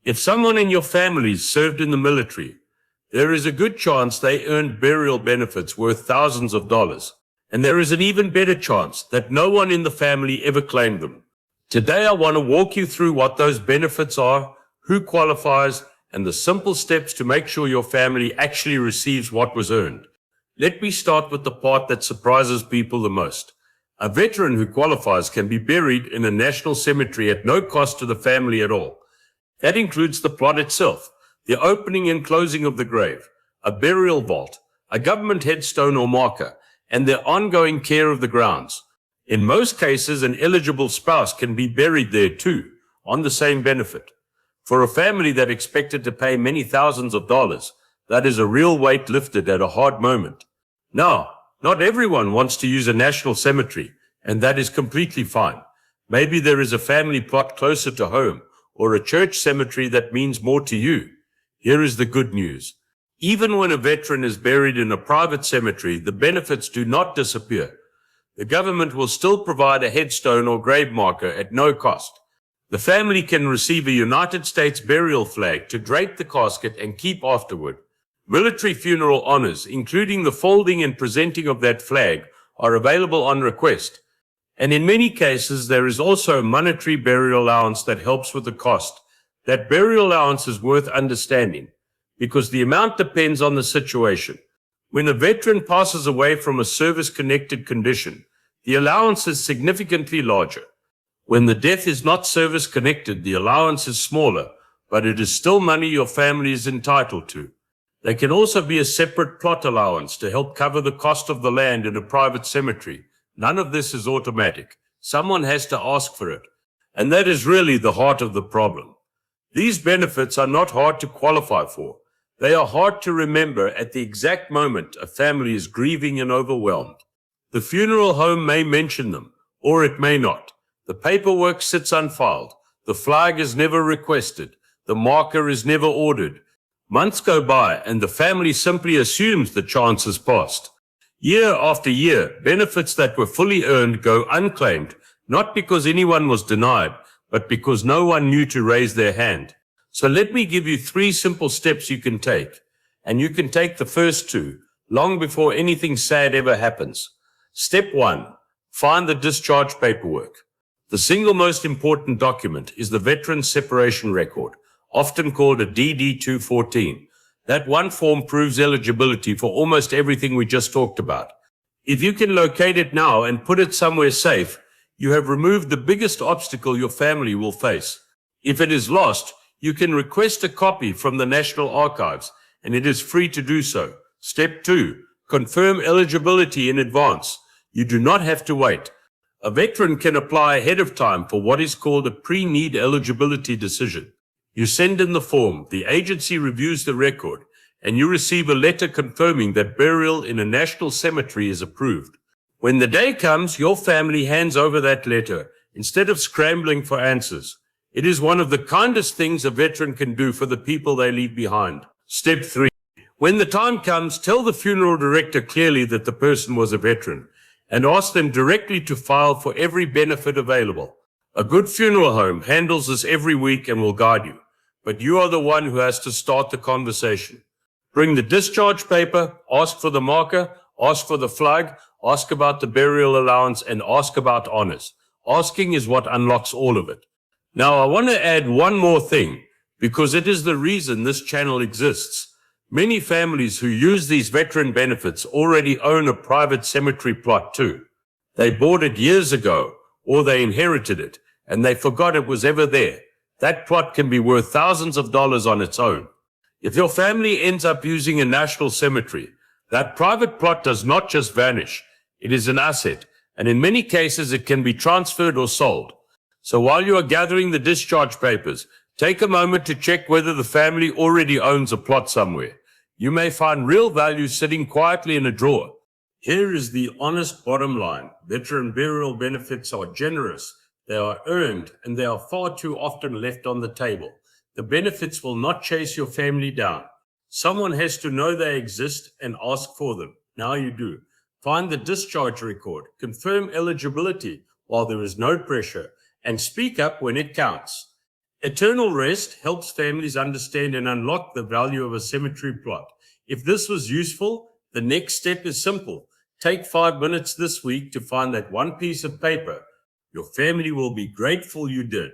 If someone in your family served in the military, there is a good chance they earned burial benefits worth thousands of dollars, and there is an even better chance that no one in the family ever claimed them. Today, I want to walk you through what those benefits are, who qualifies, and the simple steps to make sure your family actually receives what was earned. Let me start with the part that surprises people the most. A veteran who qualifies can be buried in a national cemetery at no cost to the family at all. That includes the plot itself, the opening and closing of the grave, a burial vault, a government headstone or marker, and the ongoing care of the grounds. In most cases, an eligible spouse can be buried there too, on the same benefit. For a family that expected to pay many thousands of dollars, that is a real weight lifted at a hard moment. Now, not everyone wants to use a national cemetery, and that is completely fine. Maybe there is a family plot closer to home, or a church cemetery that means more to you. Here is the good news. Even when a veteran is buried in a private cemetery, the benefits do not disappear. The government will still provide a headstone or grave marker at no cost. The family can receive a United States burial flag to drape the casket and keep afterward. Military funeral honors, including the folding and presenting of that flag, are available on request. And in many cases, there is also a monetary burial allowance that helps with the cost. That burial allowance is worth understanding because the amount depends on the situation. When a veteran passes away from a service-connected condition, the allowance is significantly larger. When the death is not service-connected, the allowance is smaller, but it is still money your family is entitled to. There can also be a separate plot allowance to help cover the cost of the land in a private cemetery. None of this is automatic. Someone has to ask for it. And that is really the heart of the problem. These benefits are not hard to qualify for. They are hard to remember at the exact moment a family is grieving and overwhelmed. The funeral home may mention them, or it may not. The paperwork sits unfiled. The flag is never requested. The marker is never ordered. Months go by, and the family simply assumes the chance has passed. Year after year, benefits that were fully earned go unclaimed, not because anyone was denied, but because no one knew to raise their hand. So let me give you 3 simple steps you can take, and you can take the first 2, long before anything sad ever happens. Step 1, find the discharge paperwork. The single most important document is the Veteran Separation Record, often called a DD-214. That one form proves eligibility for almost everything we just talked about. If you can locate it now and put it somewhere safe, you have removed the biggest obstacle your family will face. If it is lost, you can request a copy from the National Archives, and it is free to do so. Step 2, confirm eligibility in advance. You do not have to wait. A veteran can apply ahead of time for what is called a pre-need eligibility decision. You send in the form, the agency reviews the record, and you receive a letter confirming that burial in a national cemetery is approved. When the day comes, your family hands over that letter instead of scrambling for answers. It is one of the kindest things a veteran can do for the people they leave behind. Step 3. When the time comes, tell the funeral director clearly that the person was a veteran and ask them directly to file for every benefit available. A good funeral home handles this every week and will guide you. But you are the one who has to start the conversation. Bring the discharge paper, ask for the marker, ask for the flag, ask about the burial allowance, and ask about honors. Asking is what unlocks all of it. Now, I want to add one more thing, because it is the reason this channel exists. Many families who use these veteran benefits already own a private cemetery plot too. They bought it years ago, or they inherited it, and they forgot it was ever there. That plot can be worth thousands of dollars on its own. If your family ends up using a national cemetery, that private plot does not just vanish. It is an asset, and in many cases it can be transferred or sold. So while you are gathering the discharge papers, take a moment to check whether the family already owns a plot somewhere. You may find real value sitting quietly in a drawer. Here is the honest bottom line. Veteran burial benefits are generous. They are earned, and they are far too often left on the table. The benefits will not chase your family down. Someone has to know they exist and ask for them. Now you do. Find the discharge record, confirm eligibility while there is no pressure, and speak up when it counts. Eternal rest helps families understand and unlock the value of a cemetery plot. If this was useful, the next step is simple. Take 5 minutes this week to find that one piece of paper. Your family will be grateful you did.